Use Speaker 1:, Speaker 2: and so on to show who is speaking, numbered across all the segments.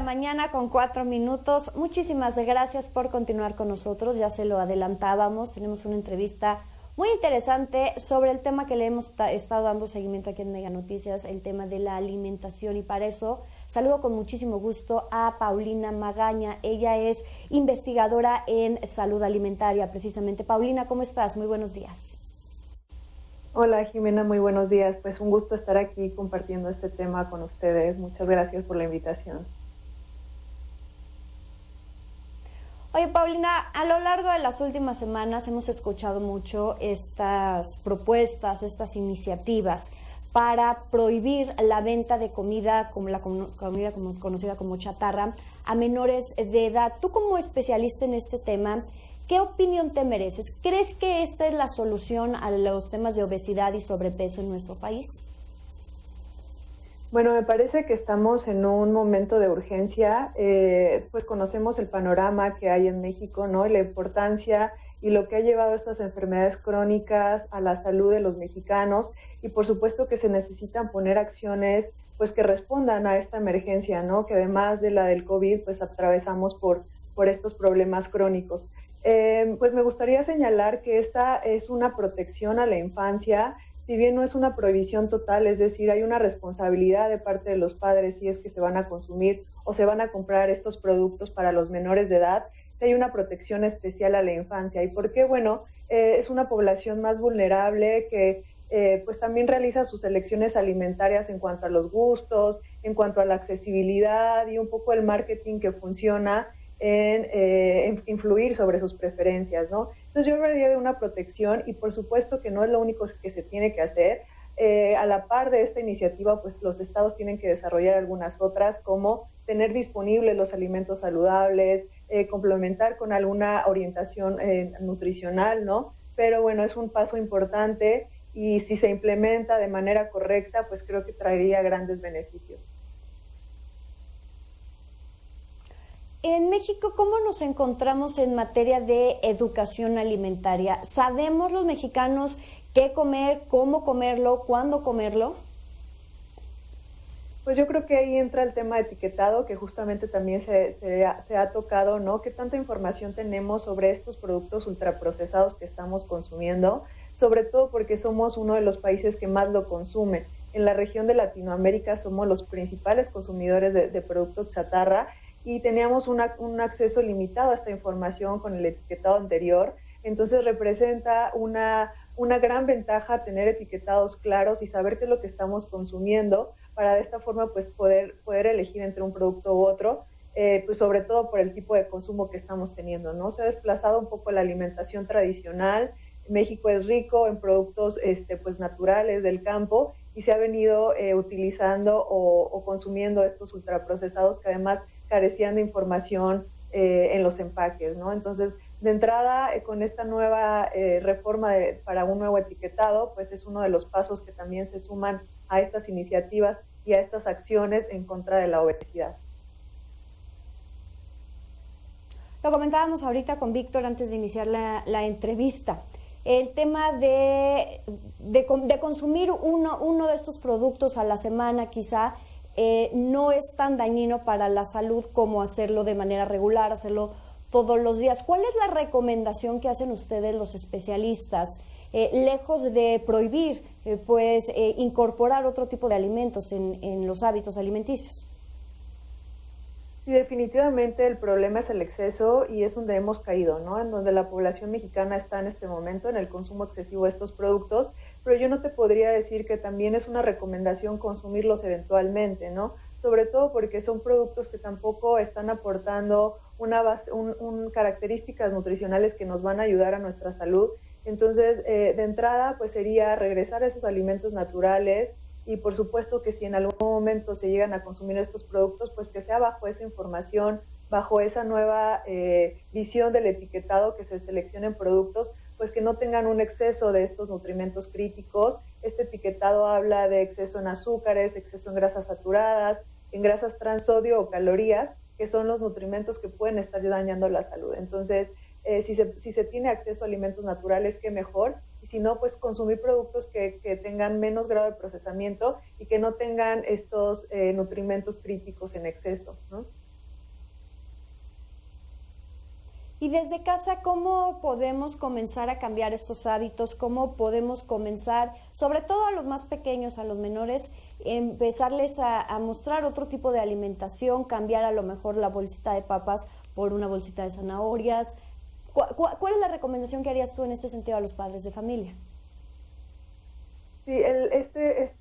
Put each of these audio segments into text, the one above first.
Speaker 1: mañana con 4 minutos. Muchísimas gracias por continuar con nosotros. Ya se lo adelantábamos. Tenemos una entrevista muy interesante sobre el tema que le hemos estado dando seguimiento aquí en Mega Noticias, el tema de la alimentación. Y para eso saludo con muchísimo gusto a Paulina Magaña. Ella es investigadora en salud alimentaria, precisamente. Paulina, ¿cómo estás? Muy buenos días.
Speaker 2: Hola Jimena, muy buenos días. Pues un gusto estar aquí compartiendo este tema con ustedes. Muchas gracias por la invitación.
Speaker 1: Oye, Paulina, a lo largo de las últimas semanas hemos escuchado mucho estas propuestas, estas iniciativas para prohibir la venta de comida, como la comida conocida como chatarra, a menores de edad. Tú, como especialista en este tema, ¿qué opinión te mereces? ¿Crees que esta es la solución a los temas de obesidad y sobrepeso en nuestro país?
Speaker 2: Bueno, me parece que estamos en un momento de urgencia, pues conocemos el panorama que hay en México, ¿no? La importancia y lo que ha llevado estas enfermedades crónicas a la salud de los mexicanos, y por supuesto que se necesitan poner acciones pues que respondan a esta emergencia, ¿no? Que además de la del COVID, pues atravesamos por estos problemas crónicos. Pues me gustaría señalar que esta es una protección a la infancia. Si bien no es una prohibición total, es decir, hay una responsabilidad de parte de los padres si es que se van a consumir o se van a comprar estos productos para los menores de edad, si hay una protección especial a la infancia. ¿Y por qué? Bueno, es una población más vulnerable que pues también realiza sus elecciones alimentarias en cuanto a los gustos, en cuanto a la accesibilidad y un poco el marketing que funciona en influir sobre sus preferencias, ¿no? Entonces yo hablaría de una protección, y por supuesto que no es lo único que se tiene que hacer. A la par de esta iniciativa, pues los estados tienen que desarrollar algunas otras, como tener disponibles los alimentos saludables, complementar con alguna orientación nutricional, ¿no? Pero bueno, es un paso importante, y si se implementa de manera correcta, pues creo que traería grandes beneficios.
Speaker 1: En México, ¿cómo nos encontramos en materia de educación alimentaria? ¿Sabemos los mexicanos qué comer, cómo comerlo, cuándo comerlo?
Speaker 2: Pues yo creo que ahí entra el tema de etiquetado, que justamente también se ha tocado, ¿no? ¿Qué tanta información tenemos sobre estos productos ultraprocesados que estamos consumiendo? Sobre todo porque somos uno de los países que más lo consumen. En la región de Latinoamérica somos los principales consumidores de productos chatarra, y teníamos un acceso limitado a esta información con el etiquetado anterior. Entonces representa una gran ventaja tener etiquetados claros y saber qué es lo que estamos consumiendo, para de esta forma pues poder elegir entre un producto u otro, pues sobre todo por el tipo de consumo que estamos teniendo, ¿no? Se ha desplazado un poco la alimentación tradicional. México es rico en productos pues naturales del campo, y se ha venido utilizando o consumiendo estos ultraprocesados que además carecían de información en los empaques, ¿no? Entonces, de entrada, con esta nueva reforma para un nuevo etiquetado, pues es uno de los pasos que también se suman a estas iniciativas y a estas acciones en contra de la obesidad.
Speaker 1: Lo comentábamos ahorita con Víctor antes de iniciar la entrevista. El tema de consumir uno de estos productos a la semana quizá no es tan dañino para la salud como hacerlo de manera regular, hacerlo todos los días. ¿Cuál es la recomendación que hacen ustedes los especialistas, lejos de prohibir, incorporar otro tipo de alimentos en los hábitos alimenticios?
Speaker 2: Sí, definitivamente el problema es el exceso, y es donde hemos caído, ¿no? En donde la población mexicana está en este momento en el consumo excesivo de estos productos, pero yo no te podría decir que también es una recomendación consumirlos eventualmente, ¿no? Sobre todo porque son productos que tampoco están aportando características nutricionales que nos van a ayudar a nuestra salud. Entonces, de entrada, pues sería regresar a esos alimentos naturales, y por supuesto que si en algún momento se llegan a consumir estos productos, pues que sea bajo esa información, bajo esa nueva visión del etiquetado, que se seleccionen productos pues que no tengan un exceso de estos nutrimentos críticos. Este etiquetado habla de exceso en azúcares, exceso en grasas saturadas, en grasas trans, sodio o calorías, que son los nutrimentos que pueden estar dañando la salud. Entonces, si se tiene acceso a alimentos naturales, qué mejor, y si no, pues consumir productos que tengan menos grado de procesamiento y que no tengan estos nutrimentos críticos en exceso, ¿no?
Speaker 1: Y desde casa, ¿cómo podemos comenzar a cambiar estos hábitos? ¿Cómo podemos comenzar, sobre todo a los más pequeños, a los menores, empezarles a mostrar otro tipo de alimentación, cambiar a lo mejor la bolsita de papas por una bolsita de zanahorias? ¿Cuál es la recomendación que harías tú en este sentido a los padres de familia?
Speaker 2: Sí,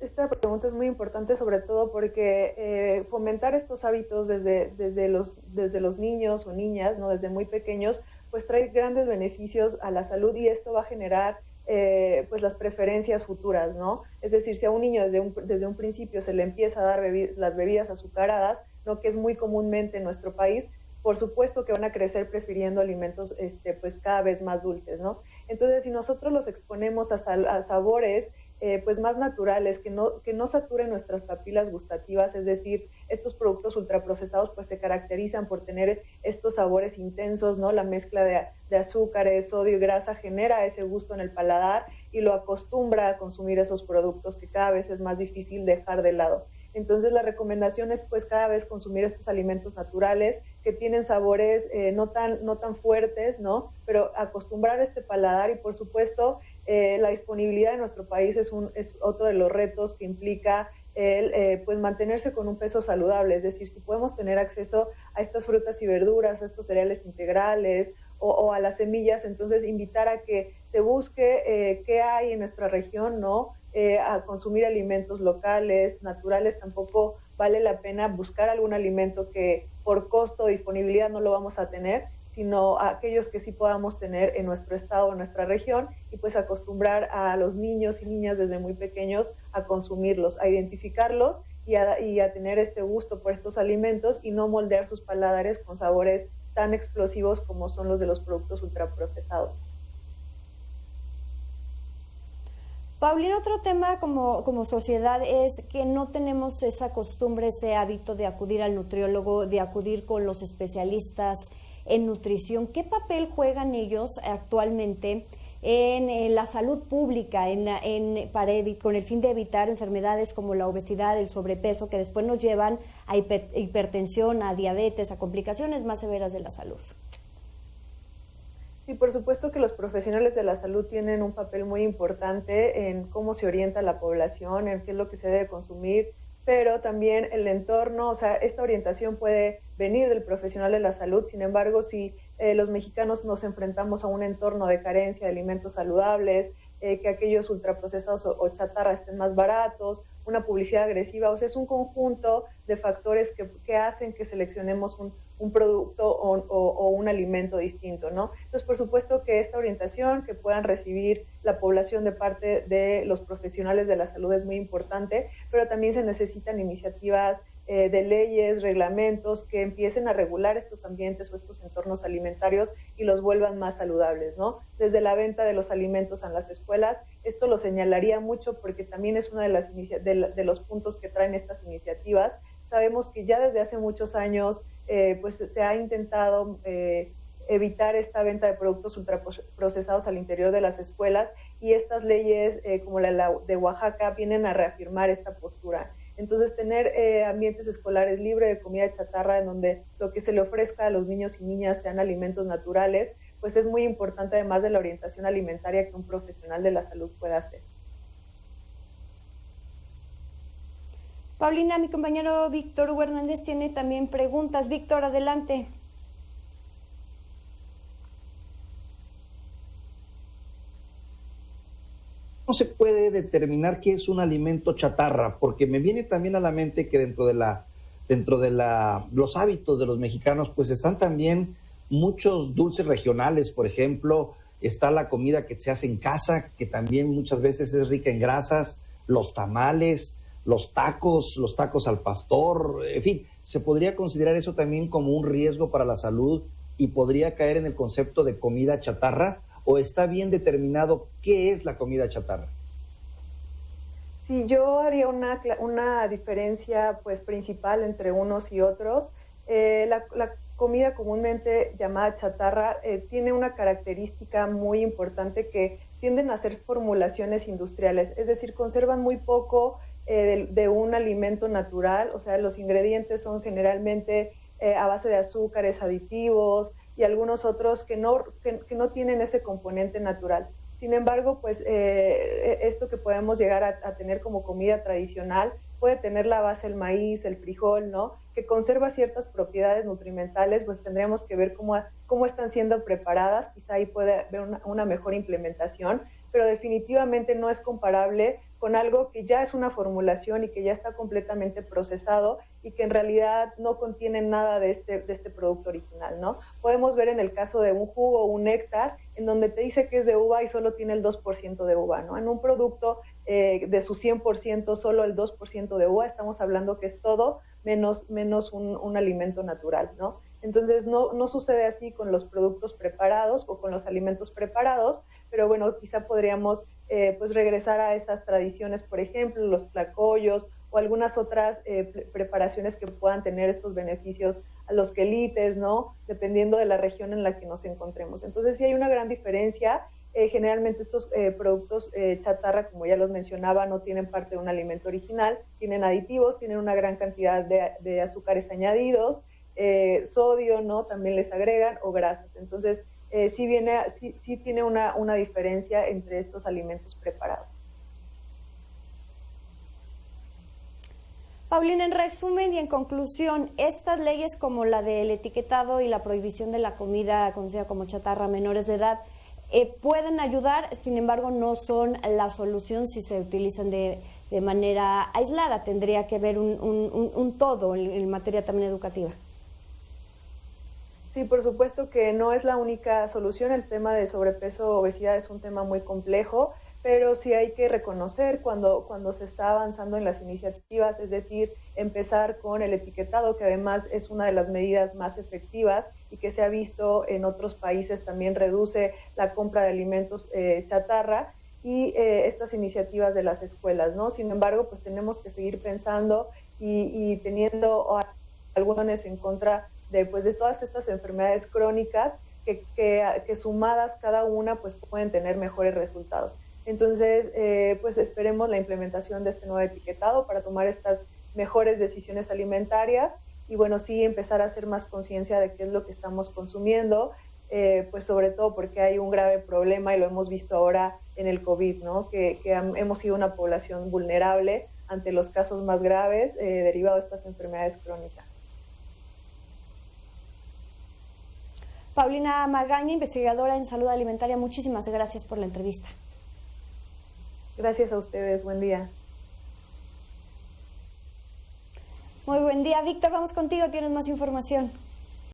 Speaker 2: esta pregunta es muy importante, sobre todo porque fomentar estos hábitos desde los niños o niñas, ¿no? Desde muy pequeños, pues trae grandes beneficios a la salud, y esto va a generar pues las preferencias futuras, ¿no? Es decir, si a un niño desde un principio se le empieza a dar las bebidas azucaradas, ¿no? Que es muy comúnmente en nuestro país, por supuesto que van a crecer prefiriendo alimentos pues cada vez más dulces, ¿no? Entonces, si nosotros los exponemos a sabores pues más naturales, que no saturen nuestras papilas gustativas, es decir, estos productos ultraprocesados pues se caracterizan por tener estos sabores intensos, ¿no? La mezcla de azúcares, sodio y grasa genera ese gusto en el paladar y lo acostumbra a consumir esos productos que cada vez es más difícil dejar de lado. Entonces la recomendación es pues cada vez consumir estos alimentos naturales que tienen sabores no tan fuertes, ¿no? Pero acostumbrar este paladar, y por supuesto la disponibilidad en nuestro país es otro de los retos que implica pues mantenerse con un peso saludable, es decir, si podemos tener acceso a estas frutas y verduras, a estos cereales integrales o a las semillas, entonces invitar a que se busque qué hay en nuestra región, ¿no? A consumir alimentos locales, naturales. Tampoco vale la pena buscar algún alimento que por costo o disponibilidad no lo vamos a tener, sino a aquellos que sí podamos tener en nuestro estado, en nuestra región, y pues acostumbrar a los niños y niñas desde muy pequeños a consumirlos, a identificarlos y a tener este gusto por estos alimentos, y no moldear sus paladares con sabores tan explosivos como son los de los productos ultraprocesados.
Speaker 1: Paulina, otro tema como sociedad es que no tenemos esa costumbre, ese hábito de acudir al nutriólogo, de acudir con los especialistas en nutrición. ¿Qué papel juegan ellos actualmente en la salud pública, con el fin de evitar enfermedades como la obesidad, el sobrepeso, que después nos llevan a hipertensión, a diabetes, a complicaciones más severas de la salud?
Speaker 2: Sí, por supuesto que los profesionales de la salud tienen un papel muy importante en cómo se orienta la población, en qué es lo que se debe consumir, pero también el entorno, o sea, esta orientación puede venir del profesional de la salud. Sin embargo, si los mexicanos nos enfrentamos a un entorno de carencia de alimentos saludables, que aquellos ultraprocesados o chatarra estén más baratos, una publicidad agresiva, o sea, es un conjunto de factores que hacen que seleccionemos un producto o un alimento distinto, ¿no? Entonces, por supuesto que esta orientación que puedan recibir la población de parte de los profesionales de la salud es muy importante, pero también se necesitan iniciativas de leyes, reglamentos que empiecen a regular estos ambientes o estos entornos alimentarios y los vuelvan más saludables, ¿no? Desde la venta de los alimentos en las escuelas, esto lo señalaría mucho porque también es uno de los puntos que traen estas iniciativas. Sabemos que ya desde hace muchos años pues se ha intentado evitar esta venta de productos ultraprocesados al interior de las escuelas, y estas leyes como la de Oaxaca vienen a reafirmar esta postura. Entonces, tener ambientes escolares libres de comida chatarra, en donde lo que se le ofrezca a los niños y niñas sean alimentos naturales, pues es muy importante, además de la orientación alimentaria que un profesional de la salud pueda hacer.
Speaker 1: Paulina, mi compañero Víctor Hugo Hernández tiene también preguntas. Víctor, adelante.
Speaker 3: ¿Cómo se puede determinar qué es un alimento chatarra? Porque me viene también a la mente que dentro de los hábitos de los mexicanos, pues están también muchos dulces regionales. Por ejemplo, está la comida que se hace en casa, que también muchas veces es rica en grasas, los tamales, los tacos al pastor, en fin, ¿se podría considerar eso también como un riesgo para la salud y podría caer en el concepto de comida chatarra? ¿O está bien determinado qué es la comida chatarra?
Speaker 2: Sí, yo haría una diferencia pues principal entre unos y otros. La comida comúnmente llamada chatarra tiene una característica muy importante, que tienden a ser formulaciones industriales, es decir, conservan muy poco de un alimento natural. O sea, los ingredientes son generalmente a base de azúcares, aditivos, y algunos otros que no tienen ese componente natural. Sin embargo, pues esto que podemos llegar a tener como comida tradicional puede tener la base el maíz, el frijol, ¿no? Que conserva ciertas propiedades nutrimentales, pues tendríamos que ver cómo están siendo preparadas, quizá ahí puede haber una mejor implementación, pero definitivamente no es comparable con algo que ya es una formulación y que ya está completamente procesado y que en realidad no contiene nada de este producto original, ¿no? Podemos ver en el caso de un jugo o un néctar, en donde te dice que es de uva y solo tiene el 2% de uva, ¿no? En un producto de su 100%, solo el 2% de uva, estamos hablando que es todo menos un alimento natural, ¿no? Entonces no sucede así con los productos preparados o con los alimentos preparados, pero bueno, quizá podríamos pues regresar a esas tradiciones, por ejemplo, los tlacoyos o algunas otras preparaciones que puedan tener estos beneficios a los quelites, ¿no? Dependiendo de la región en la que nos encontremos. Entonces sí hay una gran diferencia. Generalmente estos productos chatarra, como ya los mencionaba, no tienen parte de un alimento original, tienen aditivos, tienen una gran cantidad de azúcares añadidos, sodio, ¿no? También les agregan, o grasas. Entonces, sí tiene una diferencia entre estos alimentos preparados.
Speaker 1: Paulina, en resumen y en conclusión, estas leyes como la del etiquetado y la prohibición de la comida conocida como chatarra a menores de edad pueden ayudar, sin embargo no son la solución si se utilizan de manera aislada. Tendría que haber un todo en materia también educativa.
Speaker 2: Sí, por supuesto que no es la única solución. El tema de sobrepeso o obesidad es un tema muy complejo, pero sí hay que reconocer cuando se está avanzando en las iniciativas, es decir, empezar con el etiquetado, que además es una de las medidas más efectivas y que se ha visto en otros países también reduce la compra de alimentos chatarra, y estas iniciativas de las escuelas, ¿no? Sin embargo, pues tenemos que seguir pensando y teniendo algunas en contra de todas estas enfermedades crónicas que sumadas cada una pues pueden tener mejores resultados. Entonces, pues esperemos la implementación de este nuevo etiquetado para tomar estas mejores decisiones alimentarias y bueno, sí empezar a hacer más conciencia de qué es lo que estamos consumiendo, pues sobre todo porque hay un grave problema y lo hemos visto ahora en el COVID, ¿no? Que hemos sido una población vulnerable ante los casos más graves derivados de estas enfermedades crónicas.
Speaker 1: Paulina Magaña, investigadora en salud alimentaria, muchísimas gracias por la entrevista.
Speaker 2: Gracias a ustedes, buen día.
Speaker 1: Muy buen día, Víctor, vamos contigo, tienes más información.